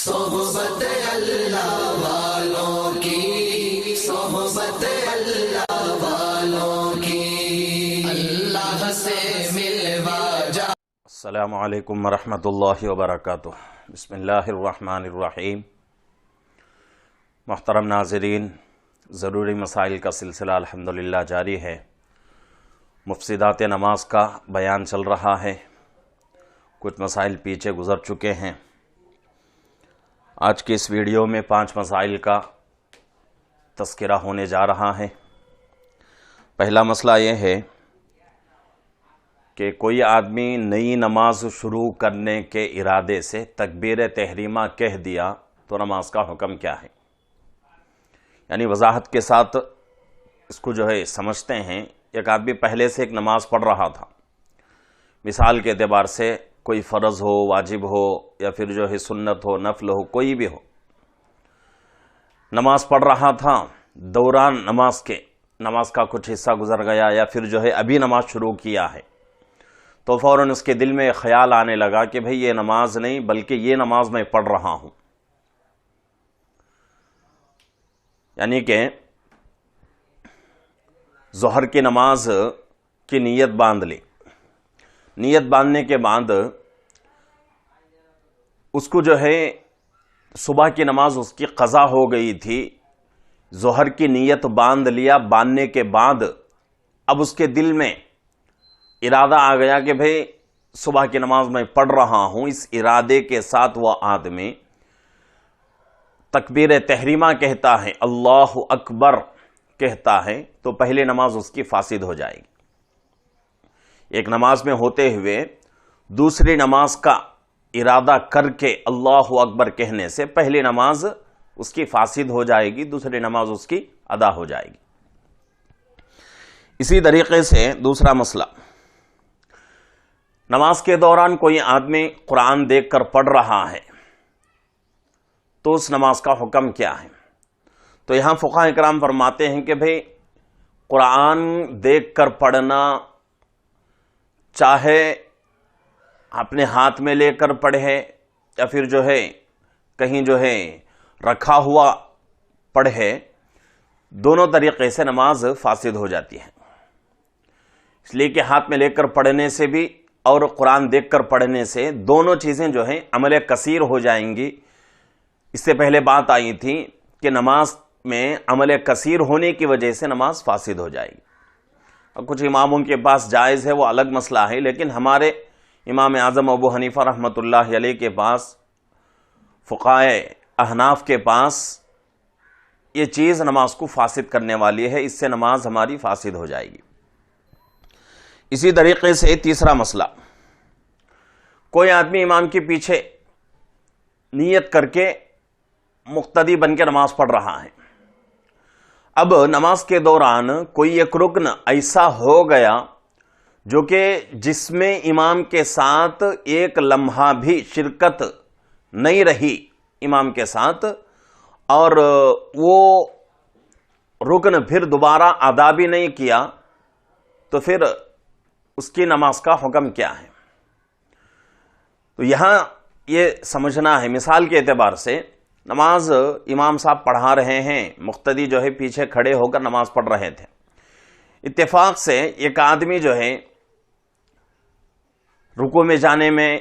صحبت اللہ والوں کی، صحبت اللہ والوں کی، اللہ سے ملوا جا۔ السلام علیکم ورحمۃ اللہ وبرکاتہ۔ بسم اللہ الرحمن الرحیم۔ محترم ناظرین، ضروری مسائل کا سلسلہ الحمدللہ جاری ہے۔ مفسدات نماز کا بیان چل رہا ہے، کچھ مسائل پیچھے گزر چکے ہیں۔ آج کی اس ویڈیو میں 5 مسائل کا تذکرہ ہونے جا رہا ہے۔ پہلا مسئلہ یہ ہے کہ کوئی آدمی نئی نماز شروع کرنے کے ارادے سے تکبیر تحریمہ کہہ دیا تو نماز کا حکم کیا ہے؟ یعنی وضاحت کے ساتھ اس کو سمجھتے ہیں۔ ایک آدمی پہلے سے ایک نماز پڑھ رہا تھا، مثال کے اعتبار سے کوئی فرض ہو، واجب ہو، یا پھر سنت ہو، نفل ہو، کوئی بھی ہو، نماز پڑھ رہا تھا۔ دوران نماز کا کچھ حصہ گزر گیا، یا پھر ابھی نماز شروع کیا ہے، تو فوراً اس کے دل میں خیال آنے لگا کہ بھئی یہ نماز نہیں بلکہ یہ نماز میں پڑھ رہا ہوں۔ یعنی کہ ظہر کی نماز کی نیت باندھ لی، نیت باندھنے کے بعد اس کو صبح کی نماز اس کی قضا ہو گئی تھی۔ ظہر کی نیت باندھ لیا، باندھنے کے بعد اب اس کے دل میں ارادہ آ گیا کہ بھئی صبح کی نماز میں پڑھ رہا ہوں۔ اس ارادے کے ساتھ وہ آدمی تکبیر تحریمہ کہتا ہے، اللہ اکبر کہتا ہے، تو پہلی نماز اس کی فاسد ہو جائے گی۔ ایک نماز میں ہوتے ہوئے دوسری نماز کا ارادہ کر کے اللہ اکبر کہنے سے پہلی نماز اس کی فاسد ہو جائے گی، دوسری نماز اس کی ادا ہو جائے گی۔ اسی طریقے سے دوسرا مسئلہ، نماز کے دوران کوئی آدمی قرآن دیکھ کر پڑھ رہا ہے تو اس نماز کا حکم کیا ہے؟ تو یہاں فقہاء کرام فرماتے ہیں کہ بھئی قرآن دیکھ کر پڑھنا، چاہے اپنے ہاتھ میں لے کر پڑھے یا پھر کہیں رکھا ہوا پڑھے، دونوں طریقے سے نماز فاسد ہو جاتی ہے۔ اس لیے کہ ہاتھ میں لے کر پڑھنے سے بھی اور قرآن دیکھ کر پڑھنے سے دونوں چیزیں عمل کثیر ہو جائیں گی۔ اس سے پہلے بات آئی تھی کہ نماز میں عمل کثیر ہونے کی وجہ سے نماز فاسد ہو جائے گی۔ اور کچھ اماموں کے پاس جائز ہے، وہ الگ مسئلہ ہے، لیکن ہمارے امام اعظم ابو حنیفہ رحمۃ اللہ علیہ کے پاس، فقہائے احناف کے پاس یہ چیز نماز کو فاسد کرنے والی ہے، اس سے نماز ہماری فاسد ہو جائے گی۔ اسی طریقے سے تیسرا مسئلہ، کوئی آدمی امام کے پیچھے نیت کر کے مقتدی بن کے نماز پڑھ رہا ہے۔ اب نماز کے دوران کوئی ایک رکن ایسا ہو گیا جو کہ جس میں امام کے ساتھ ایک لمحہ بھی شرکت نہیں رہی امام کے ساتھ، اور وہ رکن پھر دوبارہ ادا بھی نہیں کیا، تو پھر اس کی نماز کا حکم کیا ہے؟ تو یہاں یہ سمجھنا ہے، مثال کے اعتبار سے نماز امام صاحب پڑھا رہے ہیں، مقتدی پیچھے کھڑے ہو کر نماز پڑھ رہے تھے۔ اتفاق سے ایک آدمی رکوع میں جانے میں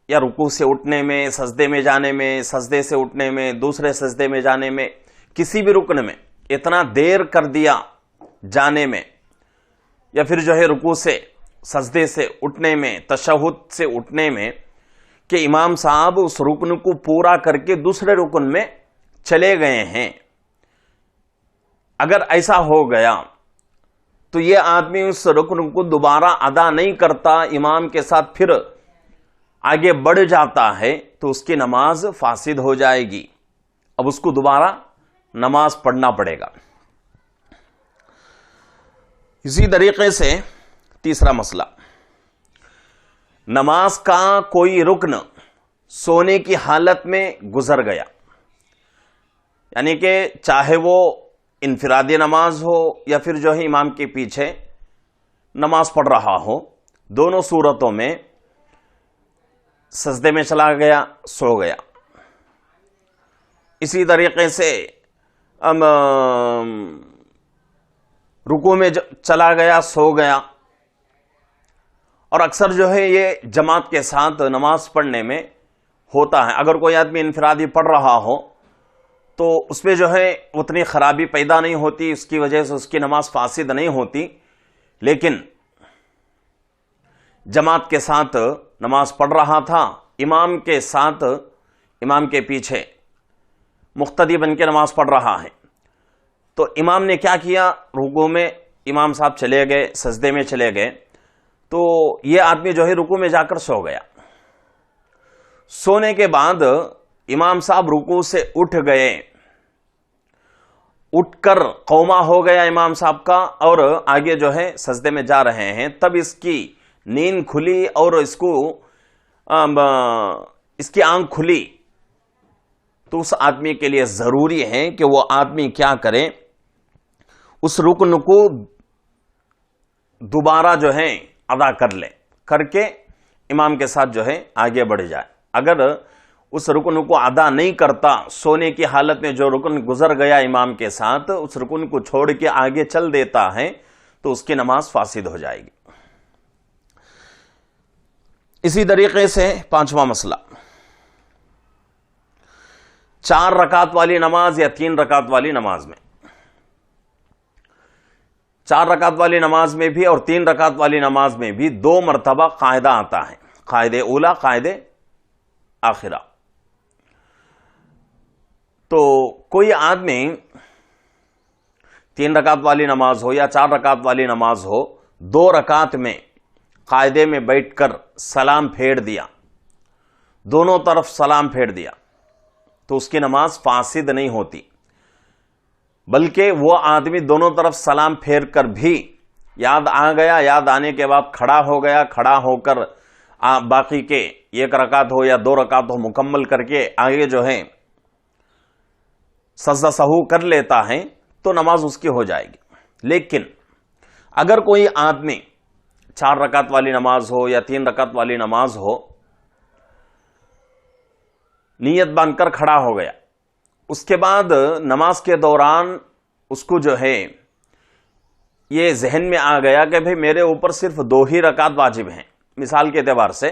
یا رکوع سے اٹھنے میں، سجدے میں جانے میں، سجدے سے اٹھنے میں، دوسرے سجدے میں جانے میں، کسی بھی رکن میں اتنا دیر کر دیا جانے میں، یا پھر رکوع سے سجدے سے اٹھنے میں، تشہد سے اٹھنے میں، کہ امام صاحب اس رکن کو پورا کر کے دوسرے رکن میں چلے گئے ہیں۔ اگر ایسا ہو گیا تو یہ آدمی اس رکن کو دوبارہ ادا نہیں کرتا، امام کے ساتھ پھر آگے بڑھ جاتا ہے، تو اس کی نماز فاسد ہو جائے گی۔ اب اس کو دوبارہ نماز پڑھنا پڑے گا۔ اسی طریقے سے تیسرا مسئلہ، نماز کا کوئی رکن سونے کی حالت میں گزر گیا، یعنی کہ چاہے وہ انفرادی نماز ہو یا پھر امام کے پیچھے نماز پڑھ رہا ہو، دونوں صورتوں میں سجدے میں چلا گیا، سو گیا، اسی طریقے سے رکوع میں چلا گیا، سو گیا. اور اکثر جو ہے یہ جماعت کے ساتھ نماز پڑھنے میں ہوتا ہے. اگر کوئی آدمی انفرادی پڑھ رہا ہو تو اس میں جو ہے اتنی خرابی پیدا نہیں ہوتی، اس کی وجہ سے اس کی نماز فاسد نہیں ہوتی. لیکن جماعت کے ساتھ نماز پڑھ رہا تھا، امام کے ساتھ، امام کے پیچھے مقتدی بن کے نماز پڑھ رہا ہے، تو امام نے کیا کیا، رکوع میں امام صاحب چلے گئے، سجدے میں چلے گئے، تو یہ آدمی جو ہے رکوع میں جا کر سو گیا. سونے کے بعد امام صاحب رکوع سے اٹھ گئے، اٹھ کر قوما ہو گیا امام صاحب کا، اور آگے جو ہے سجدے میں جا رہے ہیں. تب اس کی نیند کھلی اور اس کی آنکھ کھلی. تو اس آدمی کے لیے ضروری ہے کہ وہ آدمی کیا کرے، اس رکن کو دوبارہ جو ہے ادا کر لے، کر کے امام کے ساتھ جو ہے آگے بڑھ جائے. اگر اس رکن کو ادا نہیں کرتا، سونے کی حالت میں جو رکن گزر گیا امام کے ساتھ، اس رکن کو چھوڑ کے آگے چل دیتا ہے تو اس کی نماز فاسد ہو جائے گی. اسی طریقے سے پانچواں مسئلہ، 4 رکعت والی نماز یا 3 رکعت والی نماز میں. 4 رکعت والی نماز میں بھی اور 3 رکعت والی نماز میں بھی 2 مرتبہ قاعدہ آتا ہے، قاعدہ اولا، قاعدہ آخرہ. تو کوئی آدمی 3 رکعت والی نماز ہو یا 4 رکعت والی نماز ہو، 2 رکعت میں قاعدے میں بیٹھ کر سلام پھیر دیا، دونوں طرف سلام پھیر دیا، تو اس کی نماز فاسد نہیں ہوتی، بلکہ وہ آدمی دونوں طرف سلام پھیر کر بھی یاد آ گیا، یاد آنے کے بعد کھڑا ہو گیا، کھڑا ہو کر باقی کے 1 رکعت ہو یا 2 رکعت ہو مکمل کر کے آگے جو ہے سجدہ سہو کر لیتا ہے تو نماز اس کی ہو جائے گی. لیکن اگر کوئی آدمی 4 رکعت والی نماز ہو یا 3 رکعت والی نماز ہو، نیت باندھ کر کھڑا ہو گیا، اس کے بعد نماز کے دوران اس کو جو ہے یہ ذہن میں آ گیا کہ بھئی میرے اوپر صرف 2 ہی رکعت واجب ہیں. مثال کے اعتبار سے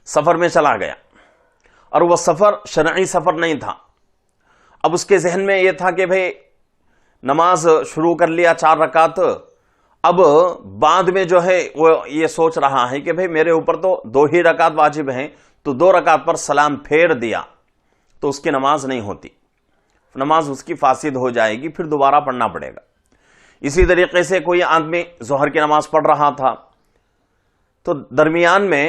سفر میں چلا گیا اور وہ سفر شرعی سفر نہیں تھا. اب اس کے ذہن میں یہ تھا کہ بھئی نماز شروع کر لیا 4 رکعت، اب بعد میں جو ہے وہ یہ سوچ رہا ہے کہ بھئی میرے اوپر تو 2 ہی رکعت واجب ہیں، تو 2 رکعت پر سلام پھیر دیا، تو اس کی نماز نہیں ہوتی، نماز اس کی فاسد ہو جائے گی، پھر دوبارہ پڑھنا پڑے گا. اسی طریقے سے کوئی آدمی ظہر کی نماز پڑھ رہا تھا، تو درمیان میں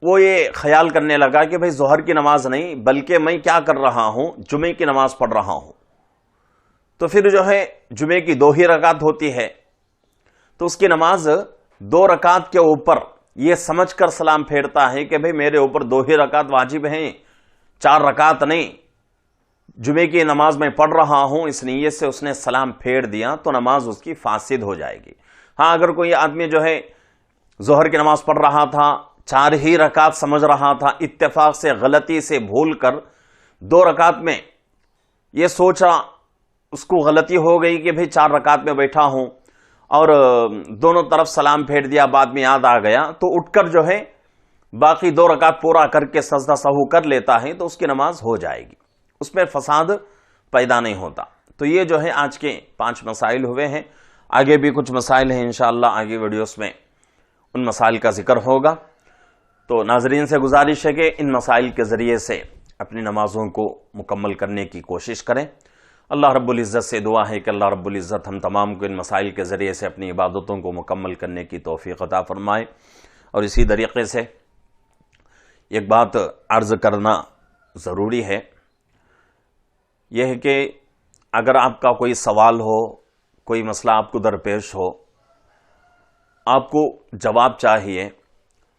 وہ یہ خیال کرنے لگا کہ بھئی ظہر کی نماز نہیں بلکہ میں کیا کر رہا ہوں، جمعے کی نماز پڑھ رہا ہوں. تو پھر جو ہے جمعے کی 2 ہی رکعت ہوتی ہے، تو اس کی نماز 2 رکعت کے اوپر یہ سمجھ کر سلام پھیرتا ہے کہ بھئی میرے اوپر 2 ہی رکعت واجب ہیں، 4 رکعت نہیں، جمعے کی نماز میں پڑھ رہا ہوں، اس نیت سے اس نے سلام پھیر دیا تو نماز اس کی فاسد ہو جائے گی. ہاں اگر کوئی آدمی جو ہے ظہر کی نماز پڑھ رہا تھا، 4 ہی رکعت سمجھ رہا تھا، اتفاق سے غلطی سے بھول کر 2 رکعت میں یہ سوچا، اس کو غلطی ہو گئی کہ بھئی 4 رکعت میں بیٹھا ہوں اور دونوں طرف سلام پھیر دیا، بعد میں یاد آ گیا تو اٹھ کر جو ہے باقی 2 رکعت پورا کر کے سجدہ سہو کر لیتا ہے تو اس کی نماز ہو جائے گی، اس میں فساد پیدا نہیں ہوتا. تو یہ جو ہے آج کے 5 مسائل ہوئے ہیں. آگے بھی کچھ مسائل ہیں انشاءاللہ، آگے ویڈیوز میں ان مسائل کا ذکر ہوگا. تو ناظرین سے گزارش ہے کہ ان مسائل کے ذریعے سے اپنی نمازوں کو مکمل کرنے کی کوشش کریں. اللہ رب العزت سے دعا ہے کہ اللہ رب العزت ہم تمام کو ان مسائل کے ذریعے سے اپنی عبادتوں کو مکمل کرنے کی توفیق عطا فرمائے. اور اسی طریقے سے ایک بات عرض کرنا ضروری ہے، یہ ہے کہ اگر آپ کا کوئی سوال ہو، کوئی مسئلہ آپ کو درپیش ہو، آپ کو جواب چاہیے،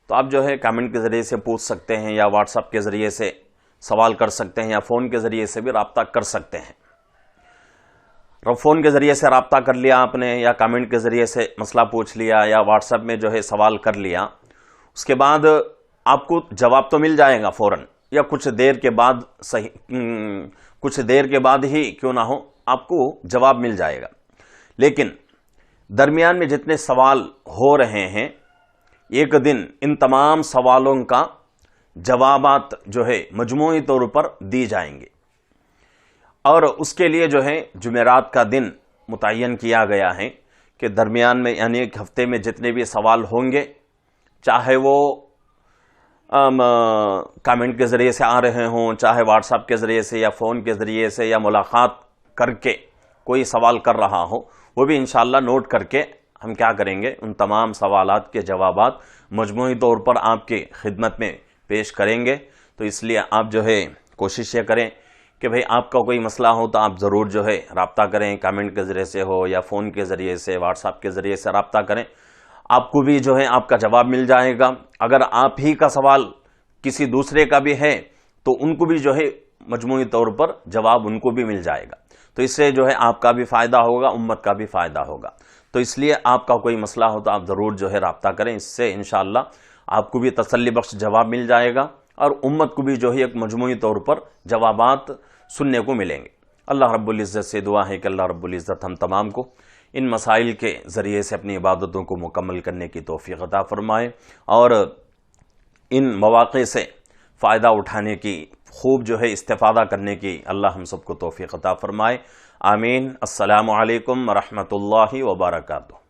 تو آپ جو ہے کامنٹ کے ذریعے سے پوچھ سکتے ہیں، یا واٹس ایپ کے ذریعے سے سوال کر سکتے ہیں، یا فون کے ذریعے سے بھی رابطہ کر سکتے ہیں. فون کے ذریعے سے رابطہ کر لیا آپ نے، یا کامنٹ کے ذریعے سے مسئلہ پوچھ لیا، یا واٹس ایپ میں جو ہے سوال کر لیا، اس کے بعد آپ کو جواب تو مل جائے گا فوراً، یا کچھ دیر کے بعد کچھ دیر کے بعد ہی کیوں نہ ہو آپ کو جواب مل جائے گا. لیکن درمیان میں جتنے سوال ہو رہے ہیں ایک دن ان تمام سوالوں کا جوابات جو ہے مجموعی طور پر دی جائیں گے، اور اس کے لیے جو ہے جمعرات کا دن متعین کیا گیا ہے کہ درمیان میں یعنی ایک ہفتے میں جتنے بھی سوال ہوں گے، چاہے وہ کامنٹ کے ذریعے سے آ رہے ہوں، چاہے واٹس ایپ کے ذریعے سے یا فون کے ذریعے سے یا ملاقات کر کے کوئی سوال کر رہا ہو، وہ بھی انشاءاللہ نوٹ کر کے ہم کیا کریں گے، ان تمام سوالات کے جوابات مجموعی طور پر آپ کی خدمت میں پیش کریں گے. تو اس لیے آپ جو ہے کوشش یہ کریں کہ بھئی آپ کا کوئی مسئلہ ہو تو آپ ضرور جو ہے رابطہ کریں، کامنٹ کے ذریعے سے ہو یا فون کے ذریعے سے، واٹس ایپ کے ذریعے سے رابطہ کریں. آپ کو بھی جو ہے آپ کا جواب مل جائے گا. اگر آپ ہی کا سوال کسی دوسرے کا بھی ہے تو ان کو بھی جو ہے مجموعی طور پر جواب ان کو بھی مل جائے گا. تو اس سے جو ہے آپ کا بھی فائدہ ہوگا، امت کا بھی فائدہ ہوگا. تو اس لیے آپ کا کوئی مسئلہ ہو تو آپ ضرور جو ہے رابطہ کریں. اس سے انشاءاللہ آپ کو بھی تسلی بخش جواب مل جائے گا اور امت کو بھی جو ہے ایک مجموعی طور پر جوابات سننے کو ملیں گے. اللہ رب العزت سے دعا ہے کہ اللہ رب العزت ہم تمام کو ان مسائل کے ذریعے سے اپنی عبادتوں کو مکمل کرنے کی توفیق عطا فرمائے اور ان مواقع سے فائدہ اٹھانے کی، خوب جو ہے استفادہ کرنے کی اللہ ہم سب کو توفیق عطا فرمائے. آمین. السلام علیکم ورحمۃ اللہ وبرکاتہ.